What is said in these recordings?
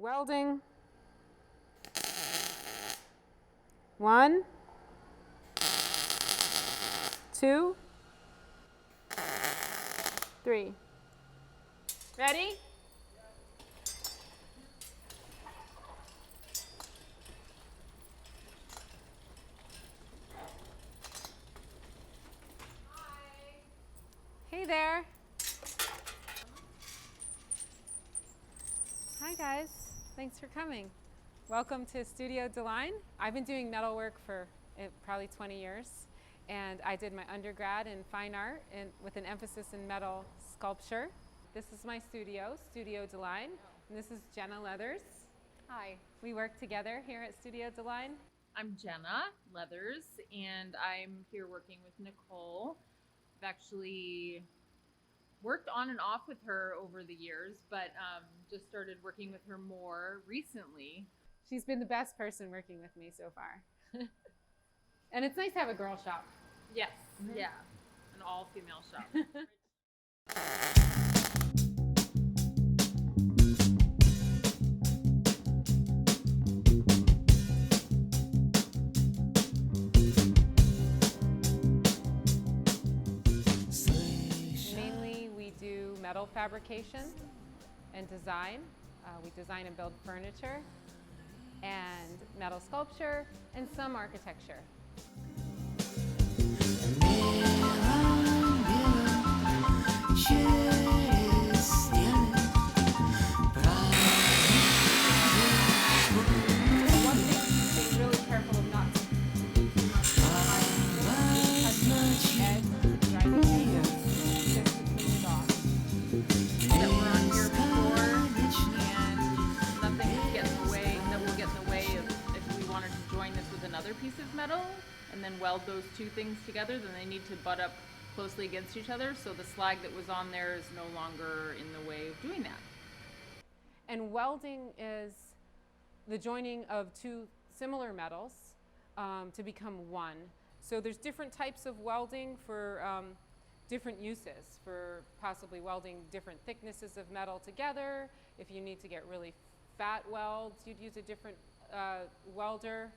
Welding. 1, 2, 3. Ready? Hey there. Hi guys, thanks for coming. Welcome to Studio Deline. I've been doing metalwork for probably 20 years, and I did my undergrad in fine art and with an emphasis in metal sculpture. This is my studio, Studio Deline, and this is Jenna Leathers. Hi. We work together here at Studio Deline. I'm Jenna Leathers, and I'm here working with Nicole. I've actually worked on and off with her over the years, but just started working with her more recently. She's been the best person working with me so far. And it's nice to have a girl shop. Yes, yeah, an all-female shop. Mainly we do metal fabrication and design. We design and build furniture and metal sculpture and some architecture. One thing, being really careful of not touching the edge of the grinding table, just to clean it off. That were on here before, and nothing will get in the way. That will get in the way of if we wanted to join this with another piece of metal and then weld those two things together. Then they need to butt up closely against each other, so the slag that was on there is no longer in the way of doing that. And welding is the joining of two similar metals to become one. So there's different types of welding for different uses, for possibly welding different thicknesses of metal together. If you need to get really fat welds, you'd use a different welder,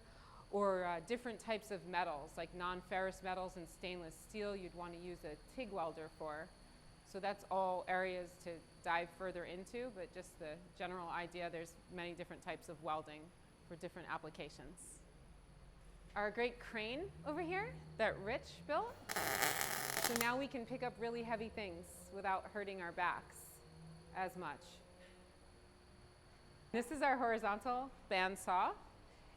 or different types of metals, like non-ferrous metals and stainless steel, you'd want to use a TIG welder for. So that's all areas to dive further into, but just the general idea, there's many different types of welding for different applications. Our great crane over here that Rich built. So now we can pick up really heavy things without hurting our backs as much. This is our horizontal bandsaw.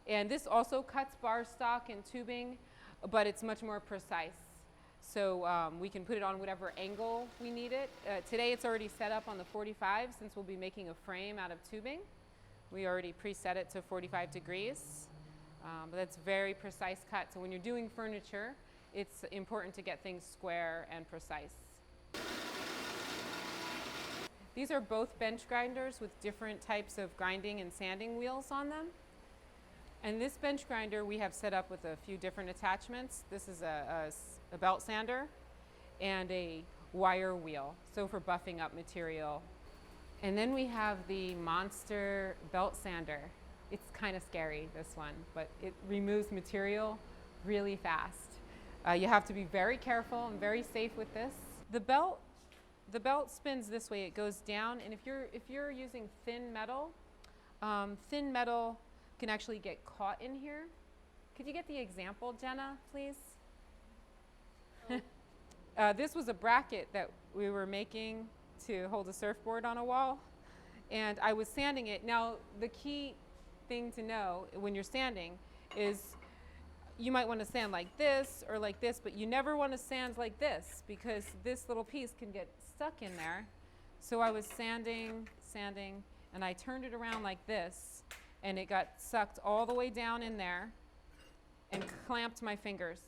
And this also cuts bar stock and tubing, but it's much more precise. So we can put it on whatever angle we need it. Today it's already set up on the 45 since we'll be making a frame out of tubing. We already preset it to 45 degrees, but that's very precise cut. So when you're doing furniture, it's important to get things square and precise. These are both bench grinders with different types of grinding and sanding wheels on them. And this bench grinder we have set up with a few different attachments. This is a belt sander and a wire wheel, so for buffing up material. And then we have the monster belt sander. It's kind of scary, this one, but it removes material really fast. You have to be very careful and very safe with this. The belt spins this way. It goes down, and if you're using thin metal can actually get caught in here. Could you get the example, Jenna, please? This was a bracket that we were making to hold a surfboard on a wall, and I was sanding it. Now, the key thing to know when you're sanding is you might want to sand like this or like this, but you never want to sand like this because this little piece can get stuck in there. So I was sanding, and I turned it around like this, and it got sucked all the way down in there and clamped my fingers.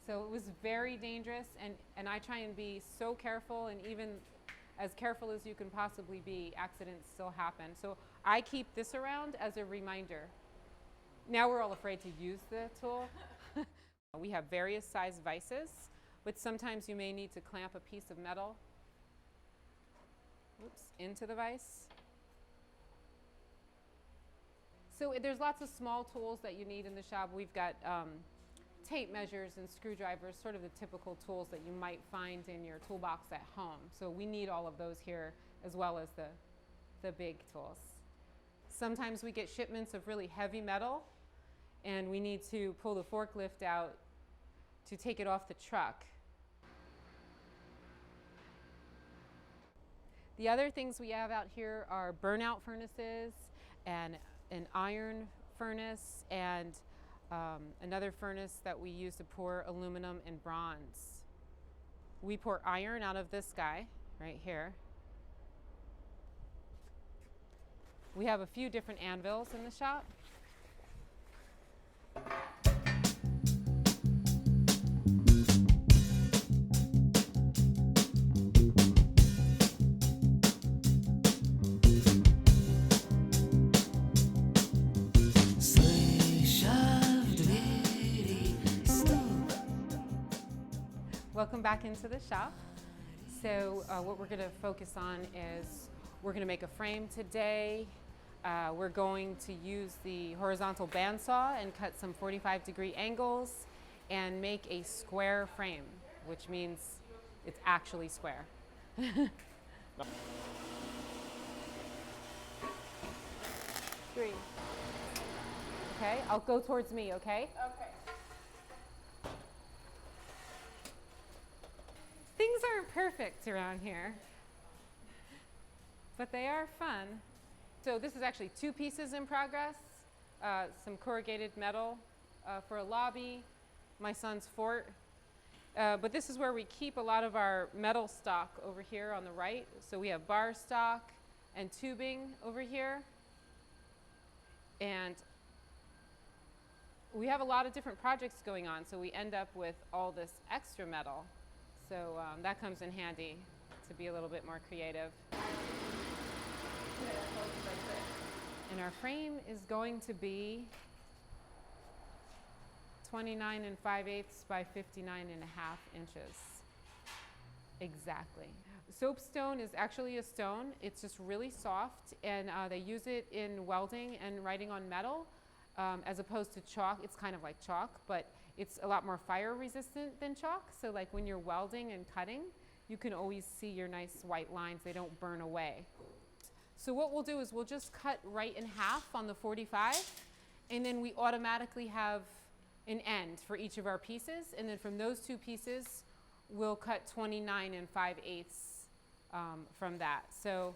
So it was very dangerous, and I try and be so careful, and even as careful as you can possibly be, accidents still happen. So I keep this around as a reminder. Now we're all afraid to use the tool. We have various size vices, but sometimes you may need to clamp a piece of metal into the vise. So there's lots of small tools that you need in the shop. We've got tape measures and screwdrivers, sort of the typical tools that you might find in your toolbox at home. So we need all of those here, as well as the big tools. Sometimes we get shipments of really heavy metal, and we need to pull the forklift out to take it off the truck. The other things we have out here are burnout furnaces and an iron furnace and another furnace that we use to pour aluminum and bronze. We pour iron out of this guy right here. We have a few different anvils in the shop. Welcome back into the shop. So what we're going to focus on is we're going to make a frame today. We're going to use the horizontal bandsaw and cut some 45-degree angles and make a square frame, which means it's actually square. Three. Okay, I'll go towards me, okay? Okay. Things aren't perfect around here, but they are fun. So this is actually 2 pieces in progress, some corrugated metal for a lobby, my son's fort. But this is where we keep a lot of our metal stock over here on the right. So we have bar stock and tubing over here. And we have a lot of different projects going on, so we end up with all this extra metal. So that comes in handy to be a little bit more creative. And our frame is going to be 29 5/8 by 59 1/2 inches. Exactly. Soapstone is actually a stone. It's just really soft, and they use it in welding and writing on metal as opposed to chalk. It's kind of like chalk, but it's a lot more fire resistant than chalk. So like when you're welding and cutting, you can always see your nice white lines. They don't burn away. So what we'll do is we'll just cut right in half on the 45, and then we automatically have an end for each of our pieces. And then from those 2 pieces, we'll cut 29 5/8 from that. So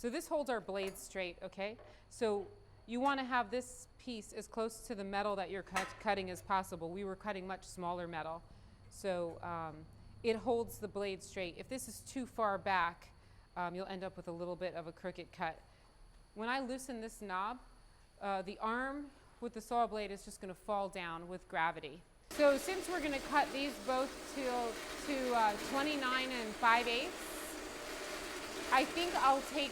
this holds our blade straight, okay? So you want to have this piece as close to the metal that you're cutting as possible. We were cutting much smaller metal, so it holds the blade straight. If this is too far back, you'll end up with a little bit of a crooked cut. When I loosen this knob, the arm with the saw blade is just going to fall down with gravity. So since we're going to cut these both to 29 5/8, I think I'll take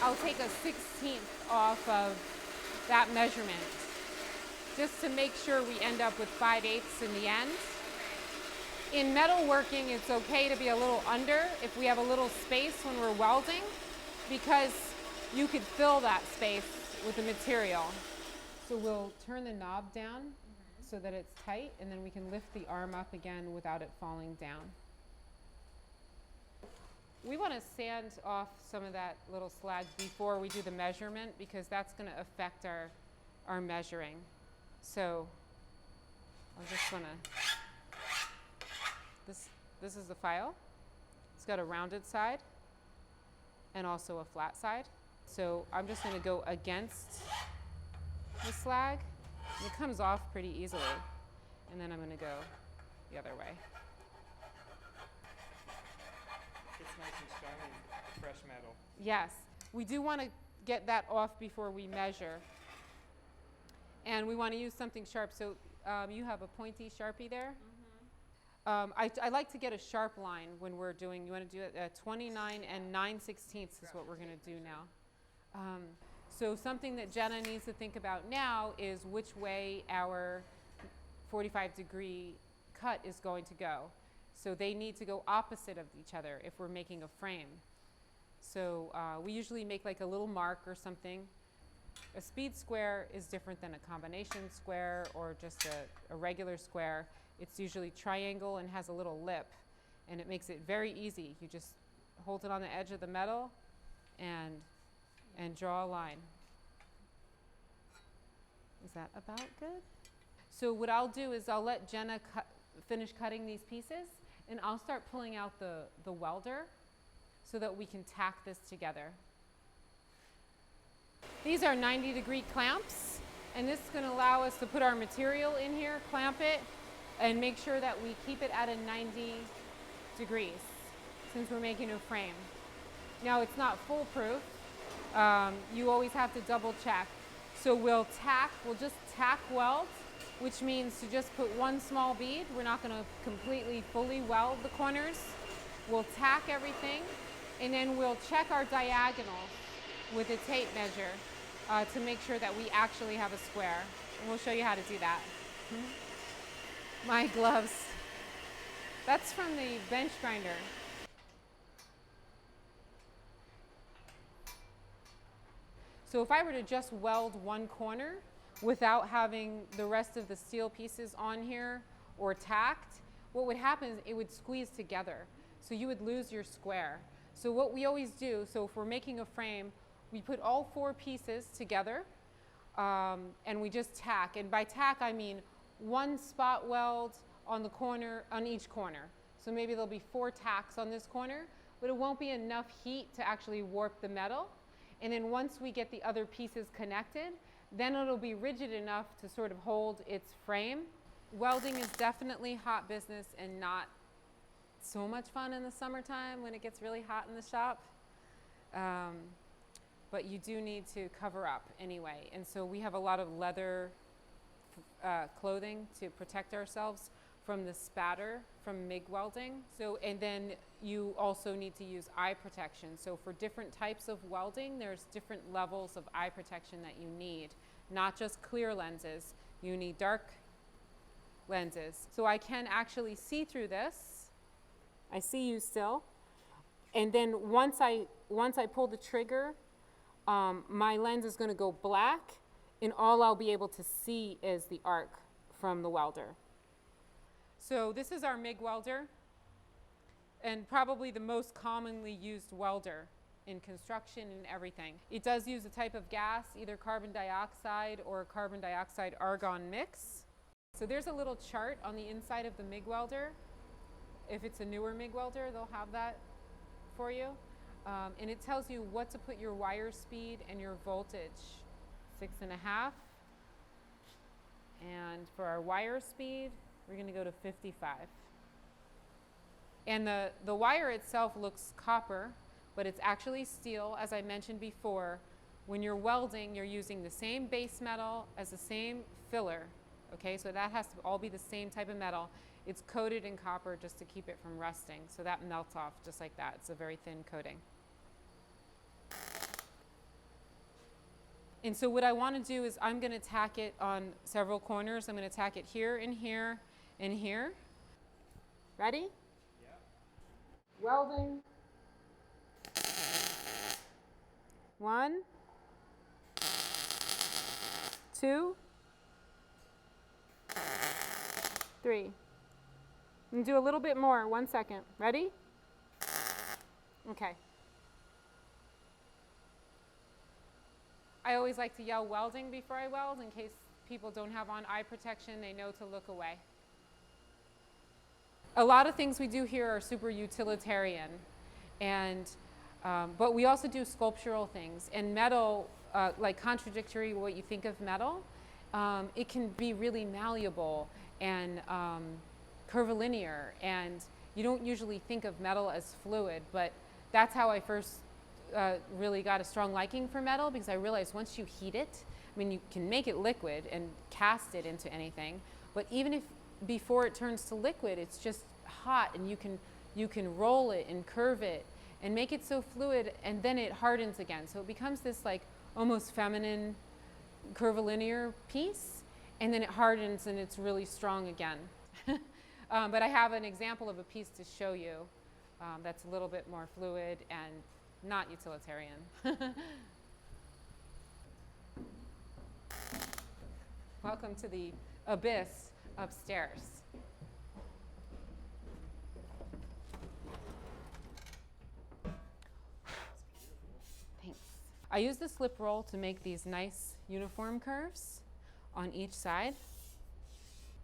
a 1/16 off of that measurement, just to make sure we end up with 5/8 in the end. In metalworking, it's okay to be a little under if we have a little space when we're welding, because you could fill that space with the material. So we'll turn the knob down so that it's tight, and then we can lift the arm up again without it falling down. We want to sand off some of that little slag before we do the measurement, because that's going to affect our measuring. So I just want to, this is the file. It's got a rounded side and also a flat side. So I'm just going to go against the slag, and it comes off pretty easily. And then I'm going to go the other way. It's nice and shiny, fresh metal. Yes, we do want to get that off before we measure. And we want to use something sharp. So you have a pointy Sharpie there? I like to get a sharp line when we're doing, you want to do it at 29 9/16 is what we're going to do now. So something that Jenna needs to think about now is which way our 45-degree cut is going to go. So they need to go opposite of each other if we're making a frame. So we usually make like a little mark or something A speed square is different than a combination square or just a regular square. It's usually triangle and has a little lip, and it makes it very easy. You just hold it on the edge of the metal and draw a line. Is that about good? So what I'll do is I'll let Jenna finish cutting these pieces, and I'll start pulling out the welder so that we can tack this together. These are 90-degree clamps, and this is going to allow us to put our material in here, clamp it, and make sure that we keep it at a 90 degrees since we're making a frame. Now it's not foolproof. You always have to double check. So we'll just tack weld, which means to just put one small bead. We're not going to completely fully weld the corners. We'll tack everything, and then we'll check our diagonals with a tape measure to make sure that we actually have a square. And we'll show you how to do that. My gloves. That's from the bench grinder. So if I were to just weld one corner without having the rest of the steel pieces on here or tacked, what would happen is it would squeeze together. So you would lose your square. So what we always do, so if we're making a frame, we put all 4 pieces together and we just tack. And by tack, I mean one spot weld on the corner, on each corner. So maybe there'll be 4 tacks on this corner, but it won't be enough heat to actually warp the metal. And then once we get the other pieces connected, then it'll be rigid enough to sort of hold its frame. Welding is definitely hot business and not so much fun in the summertime when it gets really hot in the shop. But you do need to cover up anyway. And so we have a lot of leather clothing to protect ourselves from the spatter from MIG welding. So, and then you also need to use eye protection. So for different types of welding, there's different levels of eye protection that you need. Not just clear lenses, you need dark lenses. So I can actually see through this. I see you still. And then once I pull the trigger, my lens is going to go black, and all I'll be able to see is the arc from the welder. So this is our MIG welder, and probably the most commonly used welder in construction and everything. It does use a type of gas, either carbon dioxide or carbon dioxide argon mix. So there's a little chart on the inside of the MIG welder. If it's a newer MIG welder, they'll have that for you. And it tells you what to put your wire speed and your voltage. 6.5. And for our wire speed, we're going to go to 55. And the wire itself looks copper, but it's actually steel. As I mentioned before, when you're welding, you're using the same base metal as the same filler. Okay, so that has to all be the same type of metal. It's coated in copper just to keep it from rusting. So that melts off just like that. It's a very thin coating. And so what I want to do is I'm going to tack it on several corners. I'm going to tack it here and here and here. Ready? Yeah. Welding. 1, 2, 3. And do a little bit more. 1 second. Ready? Okay. I always like to yell welding before I weld in case people don't have on eye protection. They know to look away. A lot of things we do here are super utilitarian, and but we also do sculptural things. And metal, like contradictory what you think of metal, it can be really malleable and curvilinear, and you don't usually think of metal as fluid, but that's how I first really got a strong liking for metal, because I realized once you heat it, I mean, you can make it liquid and cast it into anything, but even if before it turns to liquid, it's just hot, and you can roll it and curve it and make it so fluid, and then it hardens again. So it becomes this like almost feminine curvilinear piece, and then it hardens and it's really strong again. But I have an example of a piece to show you that's a little bit more fluid and not utilitarian. Welcome to the abyss upstairs. Thanks. I use the slip roll to make these nice uniform curves on each side.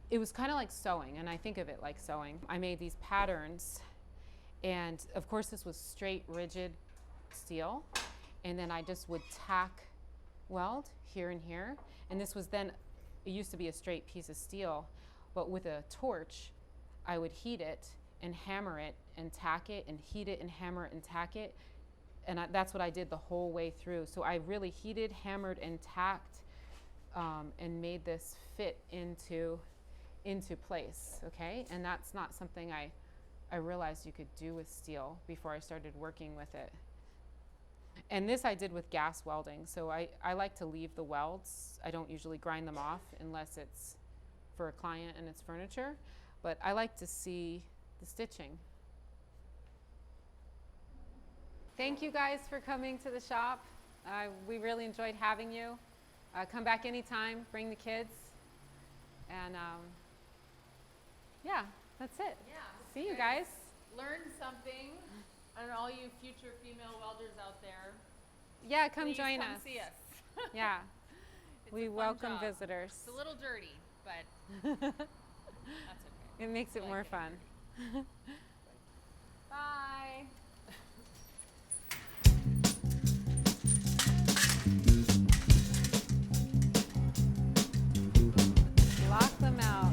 It was kind of like sewing, and I think of it like sewing. I made these patterns, and of course this was straight, rigid steel, and then I just would tack weld here and here, and this was then, it used to be a straight piece of steel, but with a torch, I would heat it and hammer it and tack it and heat it and hammer it and tack it, and that's what I did the whole way through. So I really heated, hammered, and tacked, and made this fit into place, okay? And that's not something I realized you could do with steel before I started working with it. And this I did with gas welding, so I like to leave the welds. I don't usually grind them off unless it's for a client and it's furniture, but I like to see the stitching. Thank you guys for coming to the shop. We really enjoyed having you. Come back anytime, bring the kids, and yeah, that's it. Yeah. See you guys. Learned something, and all you future female welders out there. Yeah, come please join come us. see us. Yeah, It's we a fun welcome job. visitors. It's a little dirty, but that's okay. It makes it I more like it. fun. Bye. Lock them out.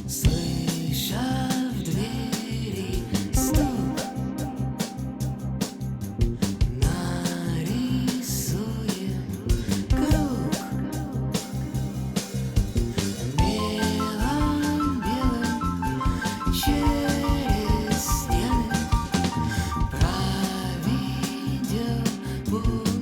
Слыша в двери стук, нарисуем круг белым-белым через стены проведем путь.